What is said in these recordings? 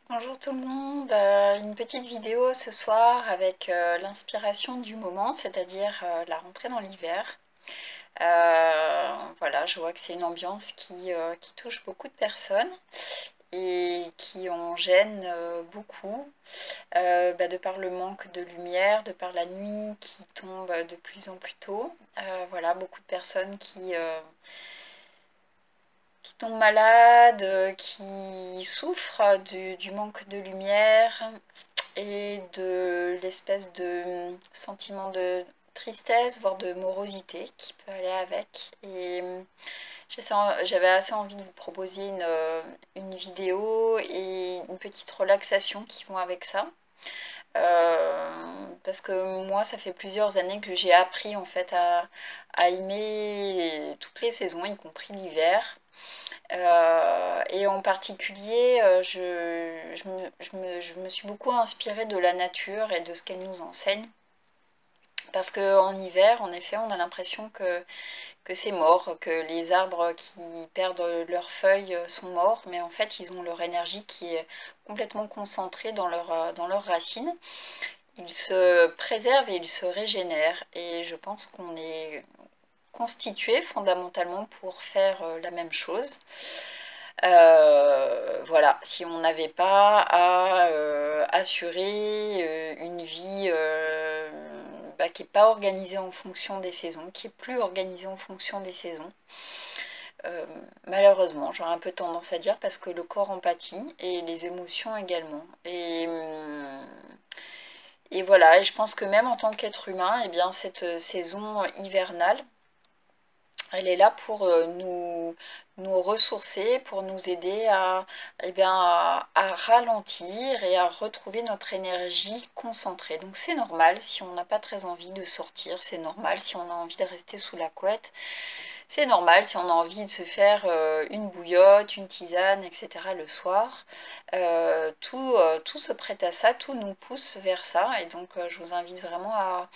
Bonjour tout le monde, une petite vidéo ce soir avec l'inspiration du moment, c'est-à-dire la rentrée dans l'hiver. Voilà, je vois que c'est une ambiance qui touche beaucoup de personnes et qui en gêne beaucoup, de par le manque de lumière, de par la nuit qui tombe de plus en plus tôt. Voilà, beaucoup de personnes qui tombent malades, qui souffrent du manque de lumière et de l'espèce de sentiment de tristesse, voire de morosité qui peut aller avec. Et j'avais assez envie de vous proposer une vidéo et une petite relaxation qui vont avec ça. Parce que moi, ça fait plusieurs années que j'ai appris en fait à aimer toutes les saisons, y compris l'hiver. Et en particulier, je me suis beaucoup inspirée de la nature et de ce qu'elle nous enseigne. Parce qu'en hiver, en effet, on a l'impression que c'est mort, que les arbres qui perdent leurs feuilles sont morts, mais en fait, ils ont leur énergie qui est complètement concentrée dans leurs racines. Ils se préservent et ils se régénèrent. Et je pense qu'on est constitué fondamentalement pour faire la même chose. Voilà, si on n'avait pas à assurer une vie qui n'est pas organisée en fonction des saisons, qui est plus organisée en fonction des saisons. Euh, Malheureusement, j'aurais un peu tendance à dire parce que le corps en pâtit et les émotions également. Et voilà, et je pense que même en tant qu'être humain, eh bien, cette saison hivernale, elle est là pour nous ressourcer, pour nous aider à ralentir et à retrouver notre énergie concentrée. Donc c'est normal si on n'a pas très envie de sortir, c'est normal si on a envie de rester sous la couette, c'est normal si on a envie de se faire une bouillotte, une tisane, etc. le soir. Tout se prête à ça, tout nous pousse vers ça. Et donc je vous invite vraiment à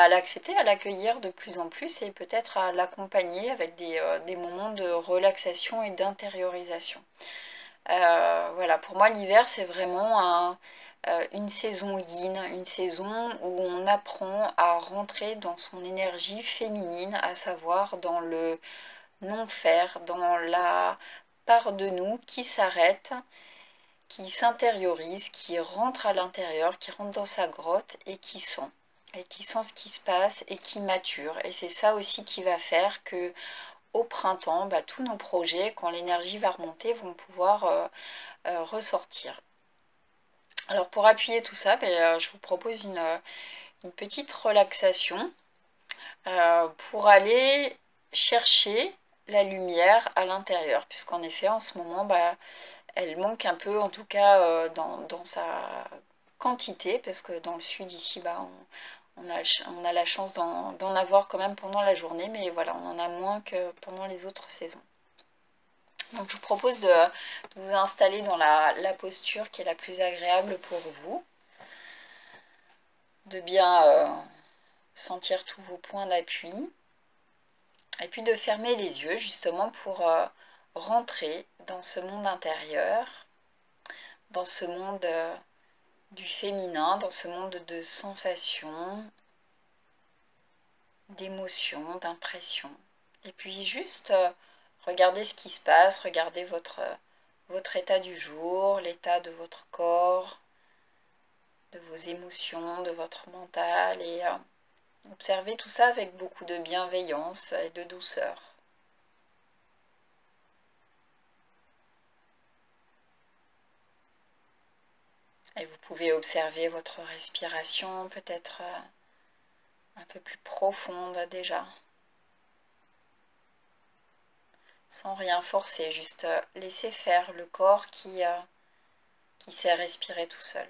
l'accepter, à l'accueillir de plus en plus et peut-être à l'accompagner avec des moments de relaxation et d'intériorisation. Voilà, pour moi l'hiver c'est vraiment une saison yin, une saison où on apprend à rentrer dans son énergie féminine, à savoir dans le non-faire, dans la part de nous qui s'arrête, qui s'intériorise, qui rentre à l'intérieur, qui rentre dans sa grotte et qui sent ce qui se passe et qui mature. Et c'est ça aussi qui va faire que au printemps, tous nos projets, quand l'énergie va remonter, vont pouvoir ressortir. Alors pour appuyer tout ça, je vous propose une petite relaxation pour aller chercher la lumière à l'intérieur, puisqu'en effet en ce moment, elle manque un peu, en tout cas dans sa quantité, parce que dans le sud ici, on a la chance d'en avoir quand même pendant la journée, mais voilà, on en a moins que pendant les autres saisons. Donc je vous propose de vous installer dans la posture qui est la plus agréable pour vous, de bien sentir tous vos points d'appui, et puis de fermer les yeux justement pour rentrer dans ce monde intérieur, dans ce monde du féminin, dans ce monde de sensations, d'émotions, d'impressions. Et puis juste regardez ce qui se passe, regardez votre état du jour, l'état de votre corps, de vos émotions, de votre mental et observez tout ça avec beaucoup de bienveillance et de douceur. Et vous pouvez observer votre respiration peut-être un peu plus profonde déjà. Sans rien forcer, juste laisser faire le corps qui sait respirer tout seul.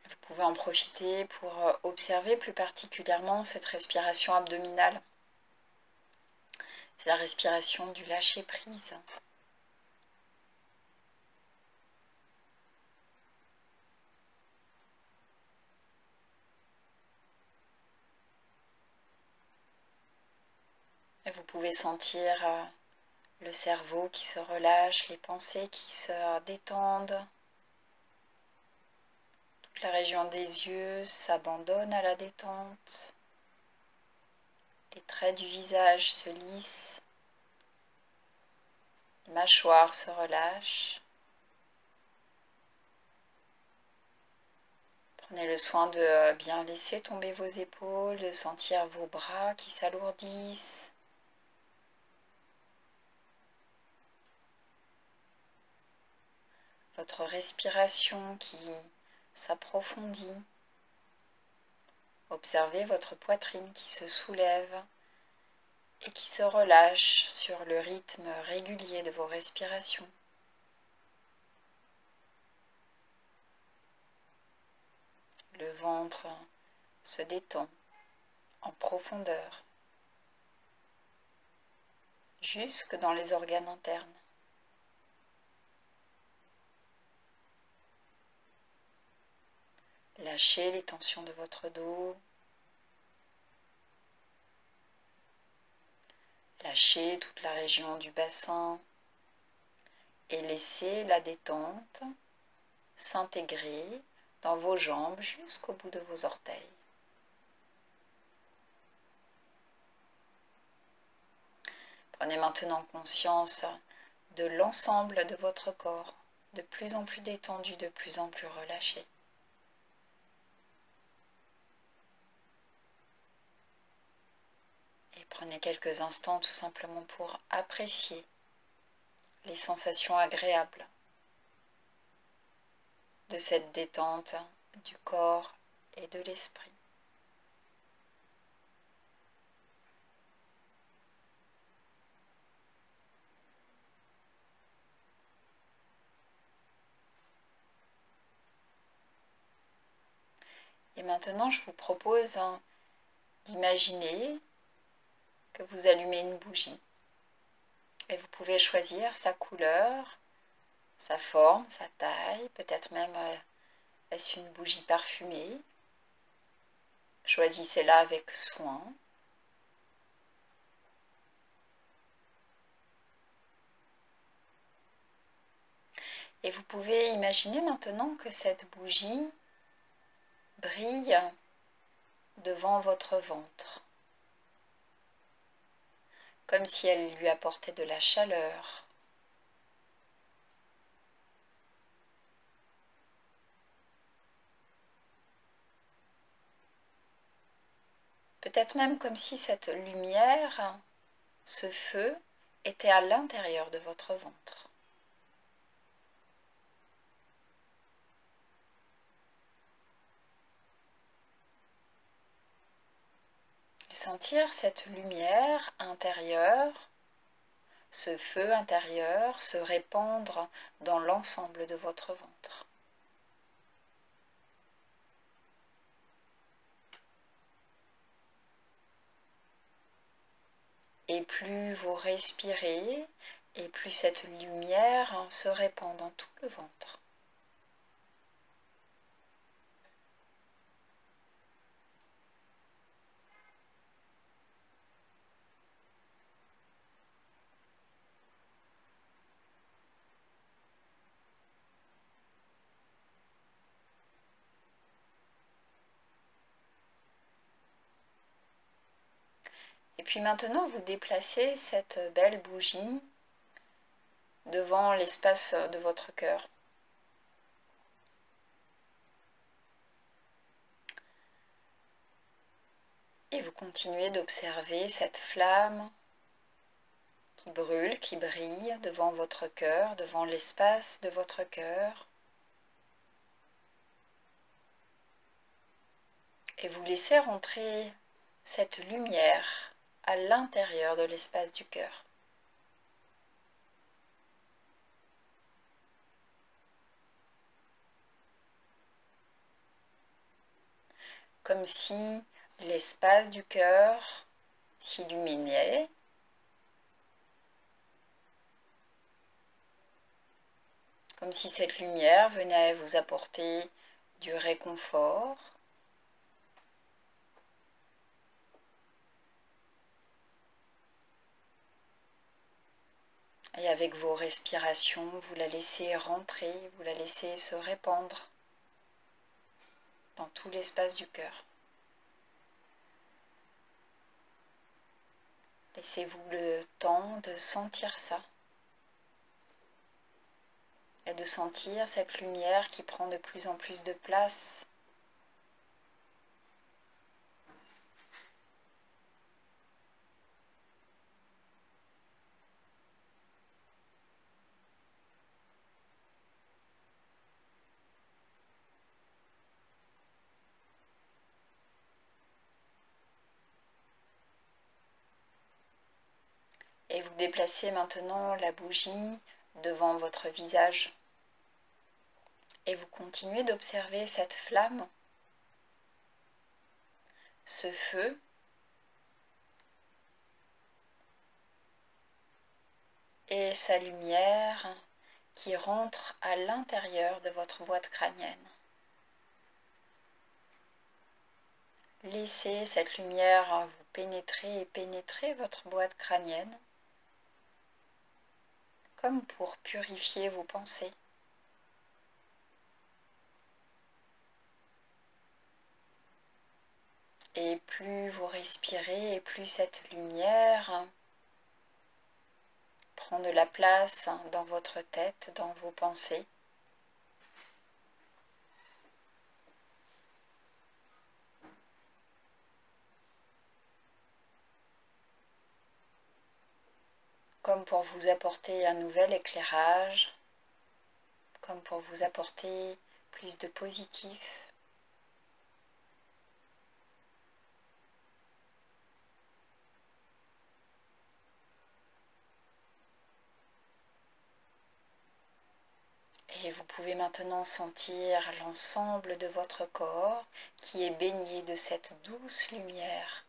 Vous pouvez en profiter pour observer plus particulièrement cette respiration abdominale. C'est la respiration du lâcher-prise. Et vous pouvez sentir le cerveau qui se relâche, les pensées qui se détendent. Toute la région des yeux s'abandonne à la détente. Les traits du visage se lissent. Les mâchoires se relâchent. Prenez le soin de bien laisser tomber vos épaules, de sentir vos bras qui s'alourdissent. Votre respiration qui s'approfondit. Observez votre poitrine qui se soulève et qui se relâche sur le rythme régulier de vos respirations. Le ventre se détend en profondeur, jusque dans les organes internes. Lâchez les tensions de votre dos. Lâchez toute la région du bassin et laissez la détente s'intégrer dans vos jambes jusqu'au bout de vos orteils. Prenez maintenant conscience de l'ensemble de votre corps, de plus en plus détendu, de plus en plus relâché. Et prenez quelques instants tout simplement pour apprécier les sensations agréables de cette détente du corps et de l'esprit. Et maintenant, je vous propose d'imaginer que vous allumez une bougie. Et vous pouvez choisir sa couleur, sa forme, sa taille, peut-être même est-ce une bougie parfumée. Choisissez-la avec soin. Et vous pouvez imaginer maintenant que cette bougie brille devant votre ventre, comme si elle lui apportait de la chaleur. Peut-être même comme si cette lumière, ce feu, était à l'intérieur de votre ventre. Et sentir cette lumière intérieure, ce feu intérieur se répandre dans l'ensemble de votre ventre. Et plus vous respirez, et plus cette lumière se répand dans tout le ventre. Et puis maintenant, vous déplacez cette belle bougie devant l'espace de votre cœur. Et vous continuez d'observer cette flamme qui brûle, qui brille devant votre cœur, devant l'espace de votre cœur. Et vous laissez rentrer cette lumière à l'intérieur de l'espace du cœur. Comme si l'espace du cœur s'illuminait, comme si cette lumière venait vous apporter du réconfort, Et avec vos respirations, vous la laissez rentrer, vous la laissez se répandre dans tout l'espace du cœur. Laissez-vous le temps de sentir ça et de sentir cette lumière qui prend de plus en plus de place. Et vous déplacez maintenant la bougie devant votre visage. Et vous continuez d'observer cette flamme, ce feu, et sa lumière qui rentre à l'intérieur de votre boîte crânienne. Laissez cette lumière vous pénétrer et pénétrer votre boîte crânienne, comme pour purifier vos pensées. Et plus vous respirez, et plus cette lumière prend de la place dans votre tête, dans vos pensées. Comme pour vous apporter un nouvel éclairage, comme pour vous apporter plus de positif. Et vous pouvez maintenant sentir l'ensemble de votre corps qui est baigné de cette douce lumière.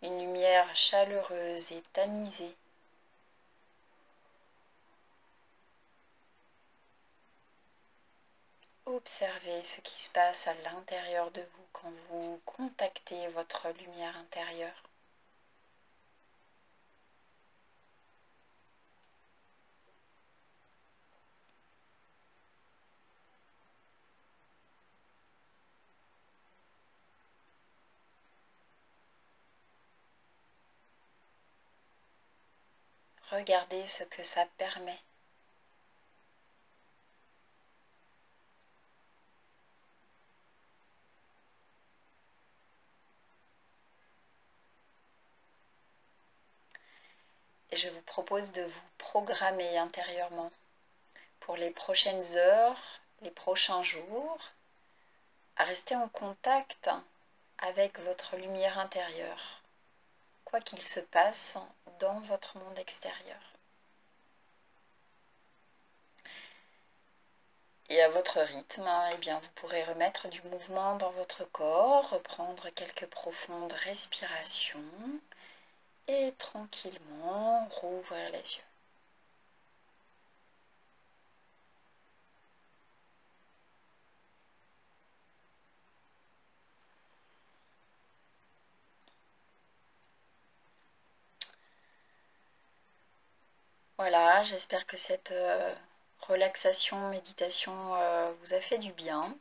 Une lumière chaleureuse et tamisée. Observez ce qui se passe à l'intérieur de vous quand vous contactez votre lumière intérieure. Regardez ce que ça permet. Et je vous propose de vous programmer intérieurement pour les prochaines heures, les prochains jours, à rester en contact avec votre lumière intérieure, quoi qu'il se passe dans votre monde extérieur. Et à votre rythme, eh bien, vous pourrez remettre du mouvement dans votre corps, reprendre quelques profondes respirations et tranquillement rouvrir les yeux. Voilà, j'espère que cette relaxation, méditation vous a fait du bien.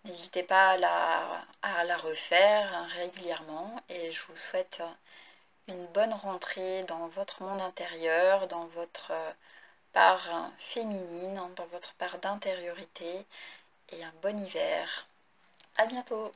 N'hésitez pas à la refaire régulièrement et je vous souhaite une bonne rentrée dans votre monde intérieur, dans votre part féminine, dans votre part d'intériorité et un bon hiver. À bientôt!